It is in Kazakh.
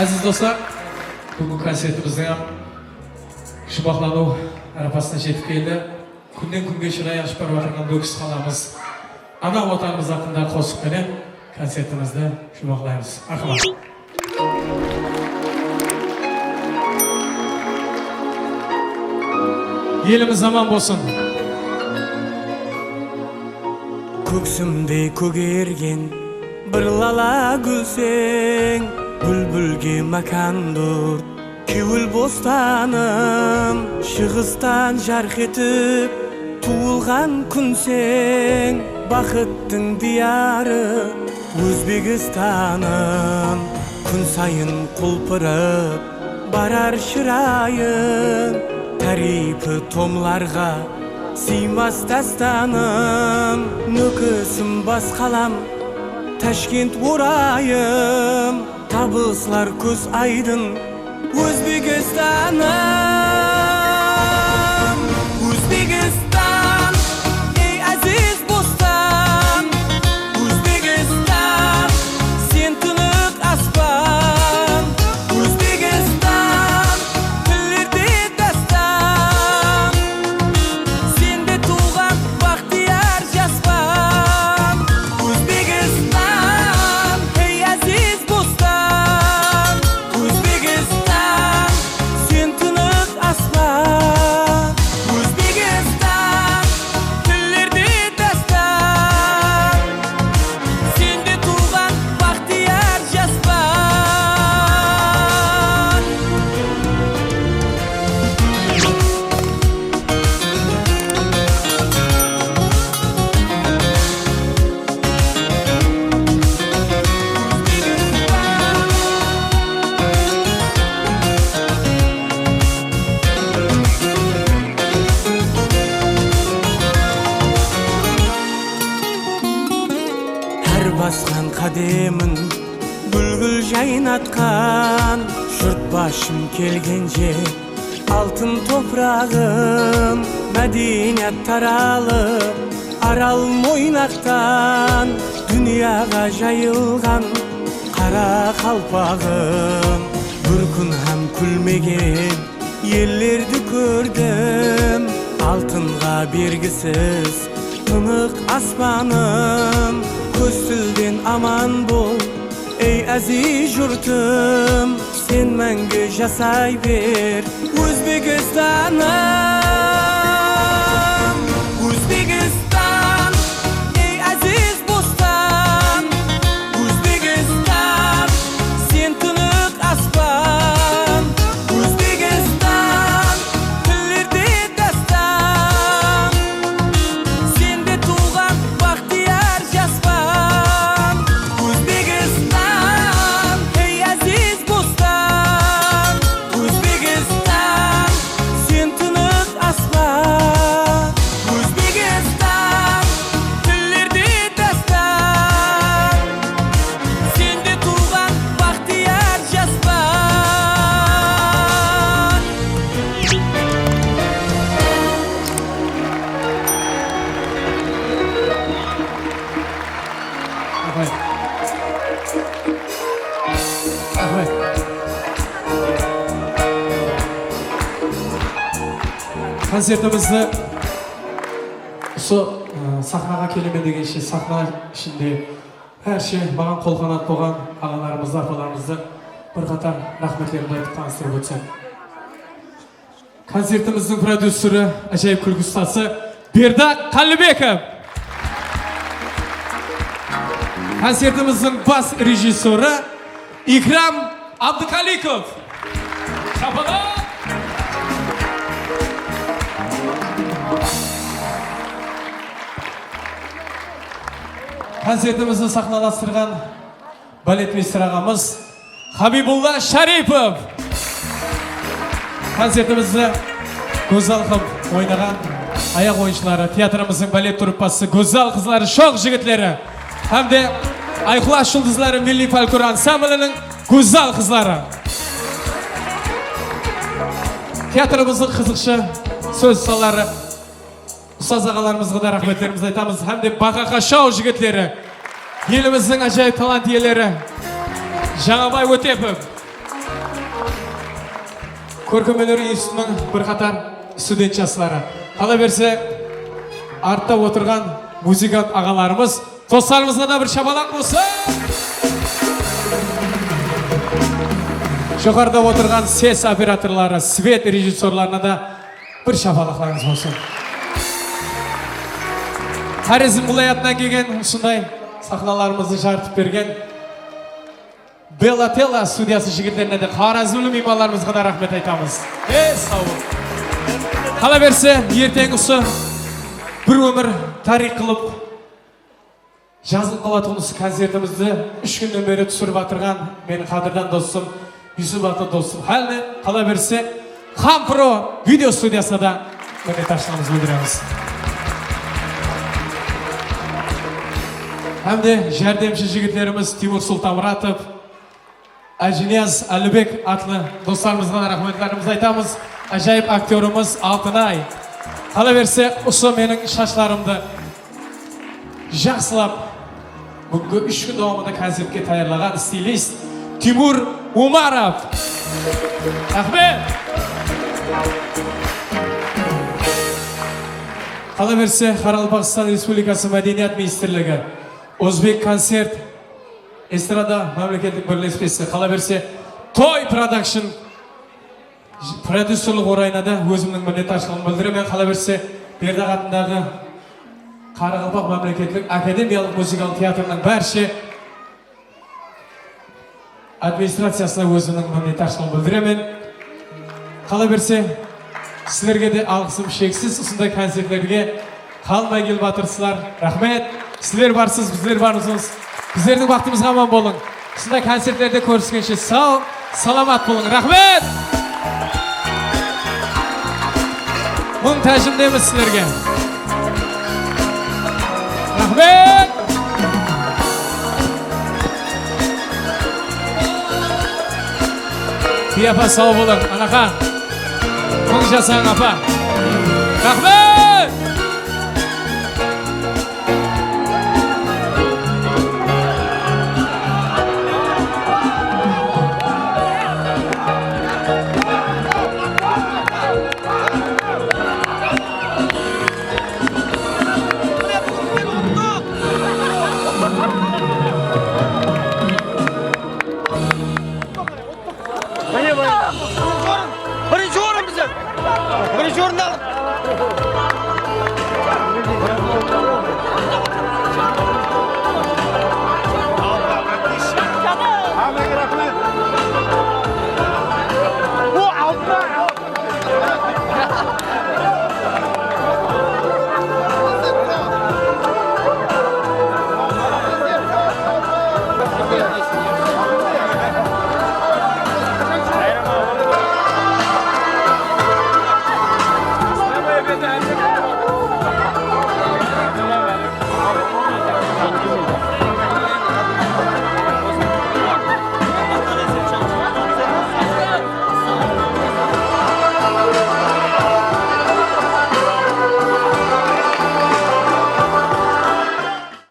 Aziz dostlar, bugün konsertimizde şubaklaну arapasına жетip keldi. Күнден күнге шырай ашып барып жатырған бөкіс қаламыз ана отанымыз hakkında қосып келіп концертімізді шумақтаймыз. Рахмат. Еліміз аман болсын. Көксімде көгерген бір лала гүлсең, бүлбүлге макандыр кеуіл бостаным, шығыстан жарқ етіп туылған күнсең, бақыттың дияры Өзбекстаным. Күн сайын құлпырып барар шырайың, тарифы томларға сыймас дастаным. Нөкісім бас қалам Ташкент орайым, табылсылар көз айдын Өзбекстаным. Өзбекстан, ей әзиз бостан, Өзбекстан, сен тұнық аспан. Өзбекстан, тілерде дастан, сенде туған бақтияр жаспан. Өзбекстан, ей әзиз бостан, Өзбекстан, сен тұнық аспан. Өзбекстан, тілерде дастан, сенде туған бақтияр жаспан. Әр басқан қадемін бүлгіл жайнатқан, жұрт башым келгенше алтын топырағым. Мәдениет таралып арал мойнақтан, дүнияға жайылған қара қалпағым. Бір күн һәм күлмеген еллерді көрдім, алтынға бергісіз тынық аспаным. Көз тілден аман бол, ей әзиз жұртым, сен мәңгі жасай бер Өзбекстаным. Өзбекстан, ей әзиз бостан, Өзбекстан, сен тұнық аспан. Өзбекстан, тілерде дастан, сенде туған бақтияр жаспан. Өзбекстан, ей әзиз бостан, Өзбекстан, сен тұнық аспан. Өзбекстан, тілерде дастан, сенде туған бақтияр жаспан. Рахмет. Рахмет. Концертімізді осы сахнаға келеме дегенше сахна ішінде әрше маған қолқанат болған ағаларымызды, апаларымызды бірқатар рахметтерімді айтып таныстырып өтсем. Концертіміздің продюсері, әжайып күлкі ұстасы Бердақ Қалыбеков. Концертіміздің бас режиссері Икрам Абдыкаликов. Шапалақ! Концертімізді сахналастырған балетмейстер ағамыз Хабибулла Шарипов. Концертімізді Гөзал қып ойнаған аяқ ойыншылары, театрымыздың балет труппасы Гөзал қызлары, шоқ жігітлері, әмде Айқұлаш жұлдызлары милли фольклор ансамблінің Гөзал қызлары. Театрымыздың қызықшы сөз салары ұстаз ағаларымызға да рахметтерімізді айтамыз. Әмде Бақақа шоу жігітлері, еліміздің ажайып талант иелері Жаңабай Өтепов, Көркем өнер институтының бірқатар студентчасылары. Қала берсе, артта отырған музыкант ағаларымыз, достарымызға да бір шабалақ болсын. Жоғарыда отырған ses операторлары, свет режиссерларына да бір шабалақларыңыз болсын. Хорезм viloyatidan kelgan shunday sahnalarimizni жарытып берген Bellatella studiyasi jigitlerine de Xorazmli mehmonlarimizga da rahmat aytamiz. Sağ olun. Qala bersa, ertengisi bir umr tarix qilib жазылып қалатын konsertimizni 3 kundan beri tushirib o'tirgan meni qadrdan do'stim, Yusuf aka do'stim. Hali qala bersa, Hampro video studiyasida minnatdorchiligimizni bildiramiz. Hamda jardamchi jigitlarimiz Timur Sultonmuratov, Ajniyaz Alibek atlı dostlarımızdan rahmetlerimizi aytamiz. Ajoyib aktyorimiz Altınay. Qala bersa, o'sha mening shashlarimni yaxshilab bugun 3 kun davomida konsertga tayyorlagan stilist Timur Umarov. Rahmat. Qala bersa, Qoraqalpog'iston Respublikasi Madaniyat ministrligi O'zbek konsert estrada mamlakatlik birlashmasi qala bersa, Toy Production prodyuserlik o'rayinida o'zimning minnatdorchiligimni bildiraman. Qala bersa, Berdiq atidagi Qoraqalpoq mamlakatlik akademiyalik muzikal teatrining barcha administratsiyasiga o'zimning minnatdorchiligimni bildiraman. Qala bersa, sizlarga de alqishim cheksiz, shunday konsertlarga qolmay kelib o'tirsizlar. Rahmat. Sizlar barsiz, bizlar barmiz. Bizlarning vaqtimizga omon bo'ling. Shunday konsertlarda ko'rishguncha sog', salomat bo'ling. Rahmat. Muntajim deymiz sizlarga. Rahmat. Piapa sog' bo'ling. Anaqa. Munjasan apa. Rahmat. Birinci orun bize. Birinci orun al.